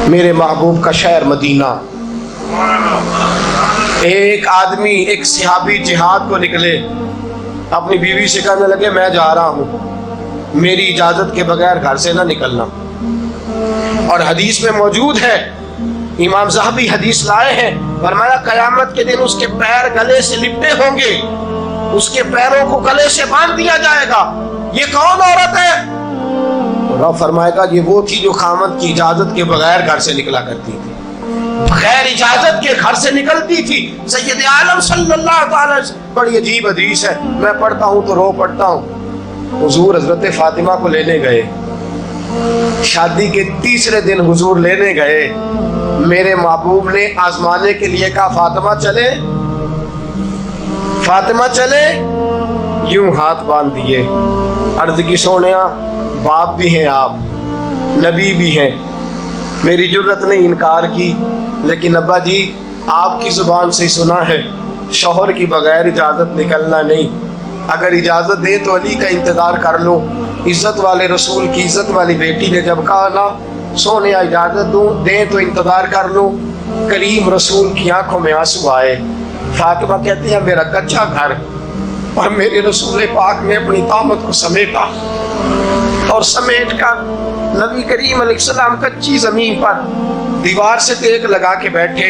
میرے محبوب کا شہر مدینہ. ایک آدمی، ایک صحابی جہاد کو نکلے، اپنی بیوی سے کہنے لگے میں جا رہا ہوں، میری اجازت کے بغیر گھر سے نہ نکلنا. اور حدیث میں موجود ہے، امام ذہبی حدیث لائے ہیں، فرمایا قیامت کے دن اس کے پیر گلے سے لپٹے ہوں گے، اس کے پیروں کو گلے سے باندھ دیا جائے گا. یہ کون عورت ہے؟ رب فرمائے گا یہ وہ تھی جو خامد کی اجازت کے بغیر گھر سے نکلا کرتی تھی، بغیر اجازت کے گھر سے نکلتی تھی. سید عالم صلی اللہ تعالی وسلم، بڑی عجیب حدیث ہے، میں پڑھتا ہوں تو رو پڑتا ہوں. حضور حضرت فاطمہ کو لینے گئے، شادی کے تیسرے دن حضور لینے گئے. میرے محبوب نے آزمانے کے لیے کہا فاطمہ چلے، فاطمہ چلے. یوں ہاتھ باندھ دیے، عرض کی سونیا باپ بھی ہیں آپ، نبی بھی ہیں. میری جرت نے انکار کی، لیکن ابا جی آپ کی زبان سے سنا ہے شوہر کی بغیر اجازت نکلنا نہیں. اگر اجازت دے تو علی کا انتظار کر لو. عزت والے رسول کی عزت والی بیٹی نے جب کہا نا سونیا اجازت دوں دیں تو انتظار کر لو، کریم رسول کی آنکھوں میں آنسو آئے. فاطمہ کہتی ہے میرا کچا گھر اور میرے رسول پاک نے اپنی طامت کو سمیٹا، اور سمیٹ کر نبی کریم علیہ السلام کچی زمین پر دیوار سے ٹیک لگا کے بیٹھے.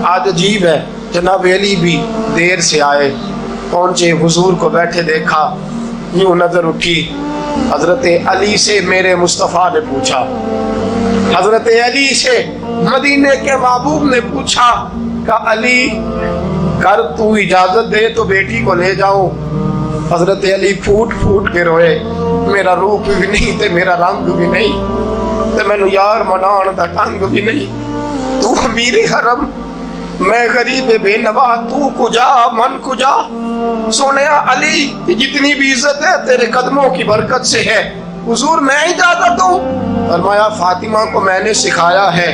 آج عجیب ہے، جناب علی بھی دیر سے آئے، پہنچے، حضور کو بیٹھے دیکھا، یوں نظر اٹھی. حضرت علی سے میرے مصطفیٰ نے پوچھا، حضرت علی سے مدینے کے محبوب نے پوچھا کہ علی کر تو اجازت دے تو بیٹی کو لے جاؤں. حضرت علی پھوٹ پھوٹ کے روئے، میرا روپ بھی نہیں تے میرا رنگ بھی نہیں تے مینوں یار منان دا ٹنگ بھی نہیں. تو امیر حرم، میں غریب بے نوا، تو کجا من کجا. سونیا علی جتنی بھی عزت ہے تیرے قدموں کی برکت سے ہے. حضور میں اجازت دوں؟ فرمایا فاطمہ کو میں نے سکھایا ہے.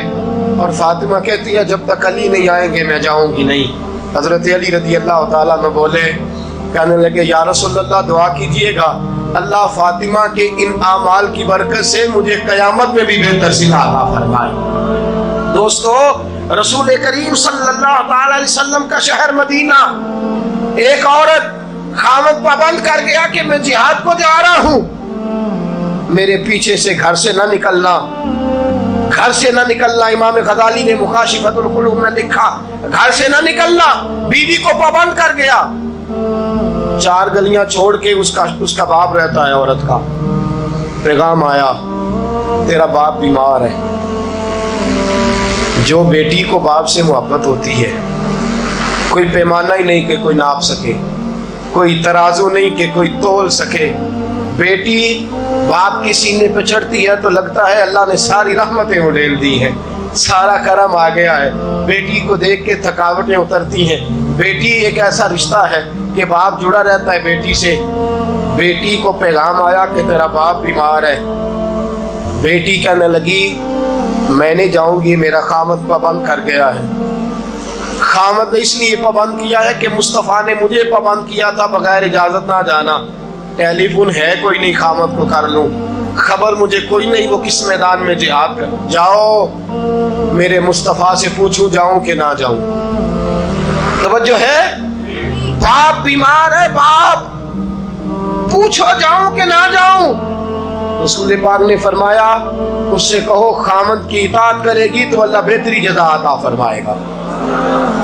اور فاطمہ کہتی ہے جب تک علی نہیں آئیں گے میں جاؤں گی نہیں. حضرت علی رضی اللہ تعالیٰ عنہ بولے، کہنے لگے یا رسول اللہ دعا کیجئے گا اللہ فاطمہ کے ان اعمال کی برکت سے مجھے قیامت میں بھی بہتر صلہ عطا فرمائے. دوستو، رسول کریم صلی اللہ تعالی علیہ وسلم کا شہر مدینہ، ایک عورت خامد پابند کر گیا کہ میں جہاد کو جا رہا ہوں، میرے پیچھے سے گھر سے نہ نکلنا، گھر سے نہ نکلنا. امام غزالی نے مکاشفۃ القلوب میں لکھا گھر سے نہ نکلنا. بیوی کو پابند کر گیا. 4 گلیاں چھوڑ کے اس کا باپ رہتا ہے، عورت کا پیغام آیا تیرا باپ بیمار ہے. جو بیٹی کو باپ سے محبت ہوتی ہے کوئی پیمانہ ہی نہیں کہ کوئی ناپ سکے، کوئی ترازو نہیں کہ کوئی تول سکے. بیٹی باپ کے سینے پہ چڑھتی ہے تو لگتا ہے اللہ نے ساری رحمتیں اڈیل دی ہیں، سارا کرم آ گیا ہے. بیٹی کو دیکھ کے تھکاوٹیں اترتی ہیں. بیٹی ایک ایسا رشتہ ہے کہ باپ جڑا رہتا ہے بیٹی سے. بیٹی کو پیغام آیا کہ تیرا باپ بیمار ہے. بیٹی کہنے لگی میں نہیں جاؤں گی، میرا خامد پابند کر گیا ہے. خامد نے اس لیے پابند کیا ہے کہ مصطفیٰ نے مجھے پابند کیا تھا بغیر اجازت نہ جانا. ٹیلی فون ہے کوئی نہیں خامد کو کر لوں، خبر مجھے کوئی نہیں وہ کس میدان میں جہاد کر. جاؤ میرے مصطفیٰ سے پوچھوں جاؤں کہ نہ جاؤں. توجہ ہے، باپ بیمار ہے، باپ پوچھو جاؤں کہ نہ جاؤں. رسول پاک نے فرمایا اس سے کہو خامد کی اطاعت کرے گی تو اللہ بہتری جزا عطا فرمائے گا.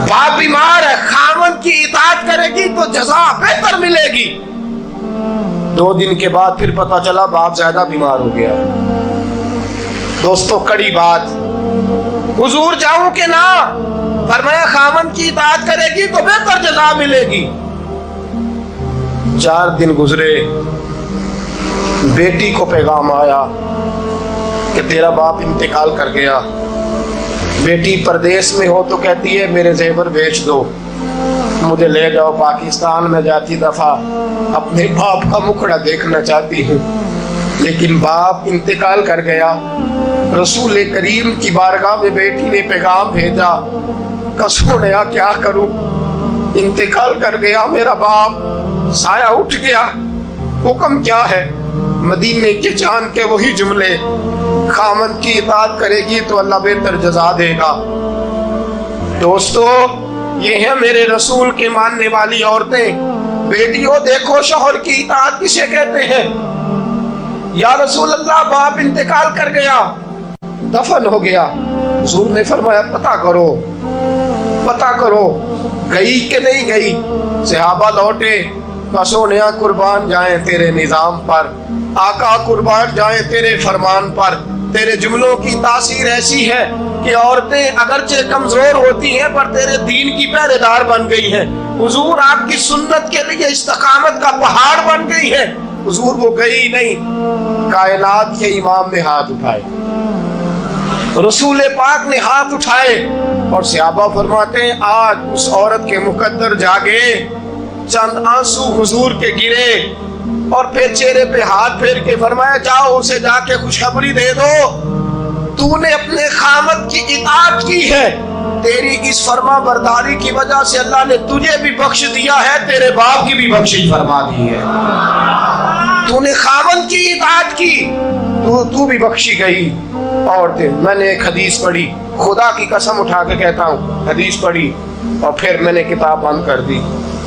باپ بیمار ہے، خامد کی اطاعت کرے گی تو جزا بہتر ملے گی. 2 دن کے بعد پھر پتا چلا باپ زیادہ بیمار ہو گیا. دوستو کڑی بات، حضور جاؤں کہ نہ؟ فرمایا خامد کی اطاعت کرے گی تو بہتر جزا ملے گی. 4 دن گزرے، بیٹی کو پیغام آیا کہ تیرا باپ انتقال کر گیا. بیٹی پردیس میں ہو تو کہتی ہے میرے زیور بیچ دو، مجھے لے جاؤ پاکستان میں. جاتی دفعہ اپنے باپ کا مکھڑا دیکھنا چاہتی ہوں، لیکن باپ انتقال کر گیا. رسول کریم کی بارگاہ میں بیٹی نے پیغام بھیجا کہ سونیا کیا کروں، انتقال کر گیا میرا باپ، سایہ اٹھ گیا، حکم کیا ہے؟ مدینے کے چاند کے وہی جملے خامن کی اطاعت کرے گی تو اللہ بہتر جزا دے گا۔ دوستو یہ ہیں میرے رسول کے ماننے والی عورتیں۔ بیٹیوں دیکھو شوہر کی اطاعت کسے کہتے ہیں۔ یا رسول اللہ باپ انتقال کر گیا، دفن ہو گیا، حضور نے فرمایا پتہ کرو گئی کہ نہیں گئی۔ صحابہ لوٹے، سونیا قربان جائیں تیرے نظام پر، آقا قربان جائیں تیرے فرمان پر۔ تیرے جملوں کی تاثیر ایسی ہے کہ عورتیں اگرچہ کمزور ہوتی ہیں پر تیرے دین کی پہرے دار بن گئی ہیں۔ حضور آپ کی سنت کے لیے استقامت کا پہاڑ بن گئی ہے۔ حضور وہ گئی نہیں، کائنات کے امام نے ہاتھ اٹھائے، رسول پاک نے ہاتھ اٹھائے، اور صحابہ فرماتے ہیں آج اس عورت کے مقدر جاگے، چند آنسو حضور کے گرے، اور پھر چہرے پہ ہاتھ پھیر کے فرمایا جاؤ اسے جا کے خوشخبری دے دو، تو نے اپنے خامد کی اطاعت کی ہے، تیری اس فرما برداری کی وجہ سے اللہ نے تجھے بھی بخش دیا ہے، تیرے باپ کی بھی بخشش فرما دی ہے۔ تو نے خامد کی اطاعت کی، تو بھی بخشی گئی۔ اور میں نے ایک حدیث پڑھی، خدا کی قسم اٹھا کے کہتا ہوں، حدیث پڑھی اور پھر میں نے کتاب بند کر دی۔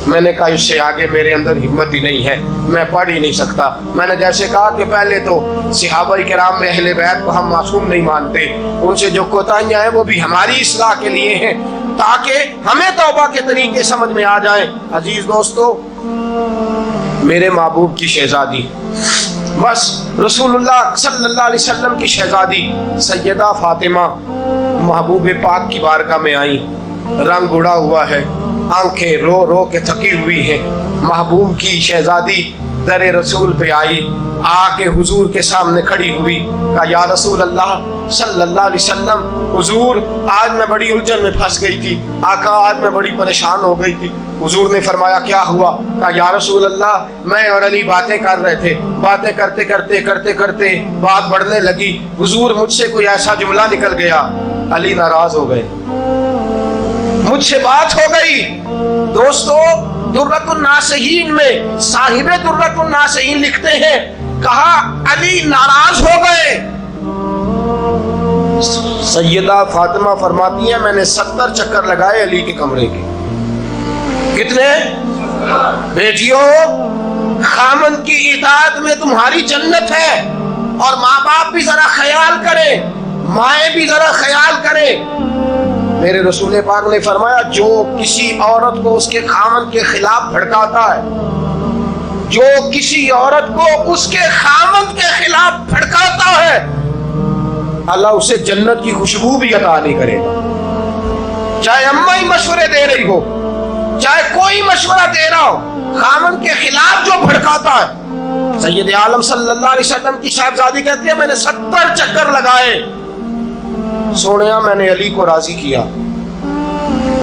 میں نے کہا اس سے آگے میرے اندر ہمت ہی نہیں ہے، میں پڑھ ہی نہیں سکتا۔ میں نے جیسے کہا کہ پہلے تو صحابہ کرام میں اہل بیت کو ہم معصوم نہیں مانتے، ان سے جو کوتاہیاں ہیں وہ بھی ہماری اصلاح کے لیے ہیں تاکہ ہمیں توبہ کے طریقے سمجھ میں آ جائیں۔ عزیز دوستو، میرے محبوب کی شہزادی، بس رسول اللہ صلی اللہ علیہ وسلم کی شہزادی سیدہ فاطمہ محبوب پاک کی بارگاہ میں آئیں، رنگ اڑا ہوا ہے، آنکھیں رو رو کے تھکی ہوئی ہیں۔ محبوب کی شہزادی در رسول پہ آئی، آ کے حضور کے سامنے کھڑی ہوئی، کہا یا رسول اللہ صلی اللہ علیہ وسلم، حضور آج میں بڑی الجھن میں پھنس گئی تھی، آقا آج میں بڑی پریشان ہو گئی تھی۔ حضور نے فرمایا کیا ہوا؟ کہا یا رسول اللہ میں اور علی باتیں کر رہے تھے، باتیں کرتے کرتے بات بڑھنے لگی، حضور مجھ سے کوئی ایسا جملہ نکل گیا، علی ناراض ہو گئے، مجھ سے بات ہو گئی۔ دوستو درۃ الناصحین میں صاحب درۃ الناصحین لکھتے ہیں، کہا علی ناراض ہو گئے۔ سیدہ فاطمہ فرماتی ہیں میں نے 70 چکر لگائے علی کے کمرے کے۔ کتنے؟ بیٹیوں خامن کی اطاعت میں تمہاری جنت ہے، اور ماں باپ بھی ذرا خیال کریں، مائیں بھی ذرا خیال کریں۔ میرے رسول پاک نے فرمایا جو کسی عورت کو اس کے خامن کے خلاف بھڑکاتا ہے، جو کسی عورت کو اس کے خامن کے خلاف بھڑکاتا ہے، اللہ اسے جنت کی خوشبو بھی عطا نہیں کرے گا۔ چاہے اماں ہی مشورے دے رہی ہو، چاہے کوئی مشورہ دے رہا ہو، خامن کے خلاف جو بھڑکاتا ہے۔ سید عالم صلی اللہ علیہ وسلم کی صاحبزادی کہتی ہے میں نے 70 چکر لگائے، سونیا میں نے علی کو راضی کیا،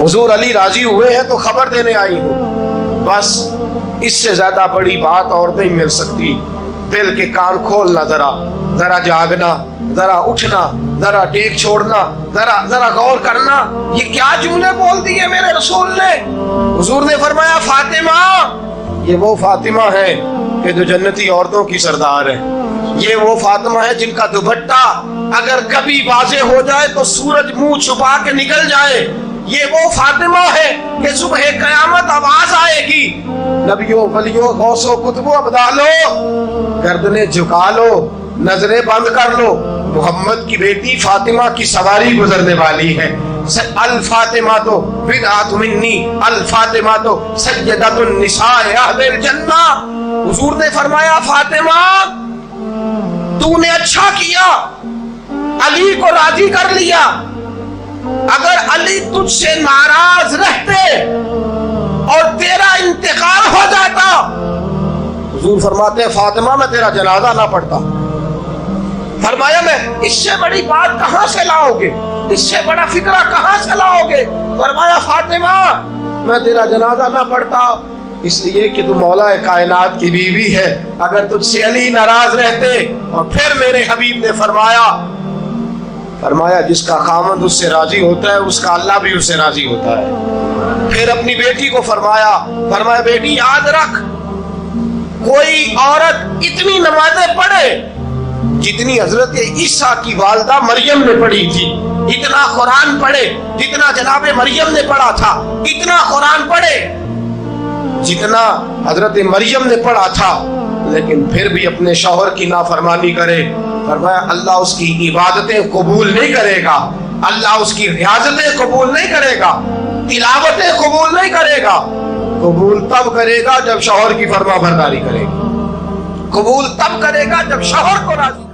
حضور علی راضی ہوئے ہیں تو خبر دینے آئی ہوں۔ بس اس سے زیادہ بڑی بات اور نہیں مل سکتی۔ دل کے کان کھولنا، ذرا جاگنا، ذرا اٹھنا، ذرا ٹیک چھوڑنا، ذرا غور کرنا، یہ کیا جملے بول دیے میرے رسول نے۔ حضور نے فرمایا فاطمہ، یہ وہ فاطمہ ہے کہ جو جنتی عورتوں کی سردار ہے، یہ وہ فاطمہ ہے جن کا دوپٹہ اگر کبھی واضح ہو جائے تو سورج منہ چھپا کے نکل جائے، یہ وہ فاطمہ ہے کہ صبح قیامت آواز آئے گی نبیوں ولیوں غوثوں کتبوں ابدالو، گردنیں جھکا لو، نظریں بند کر لو، محمد کی بیٹی فاطمہ کی سواری گزرنے والی ہے۔ الفاطمہ تو بدعۃ منی، الفاطمہ تو سیدۃ النساء اہل الجنہ۔ حضور نے فرمایا فاطمہ تو نے اچھا کیا، علی کو راضی کر لیا، اگر علی تجھ سے ناراض رہتے اور تیرا انتقال ہو جاتا، حضور فرماتے ہیں فاطمہ میں تیرا جنازہ نہ پڑھتا۔ فرمایا میں اس سے بڑی بات کہاں سے لاؤ گے، اس سے بڑا فکرہ کہاں سے لاؤ گے؟ فرمایا فاطمہ میں تیرا جنازہ نہ پڑھتا اس لیے کہ تو مولا کائنات کی بیوی ہے، اگر تجھ سے علی ناراض رہتے۔ اور پھر میرے حبیب نے فرمایا جس کا خامد اس سے راضی ہوتا ہے اس کا اللہ بھی اس سے راضی ہوتا ہے۔ پھر اپنی بیٹی کو فرمایا بیٹی یاد رکھ، کوئی عورت اتنی نمازیں پڑھے جتنی حضرت عیسیٰ کی والدہ مریم نے پڑھی تھی، اتنا قرآن پڑھے جتنا جناب مریم نے پڑھا تھا، اتنا قرآن پڑھے جتنا حضرت مریم نے پڑھا تھا، لیکن پھر بھی اپنے شوہر کی نافرمانی کرے۔ فرمایا اللہ اس کی عبادتیں قبول نہیں کرے گا، اللہ اس کی ریاضتیں قبول نہیں کرے گا، تلاوتیں قبول نہیں کرے گا۔ قبول تب کرے گا جب شوہر کی فرما برداری کرے گا، قبول تب کرے گا جب شوہر کو راضی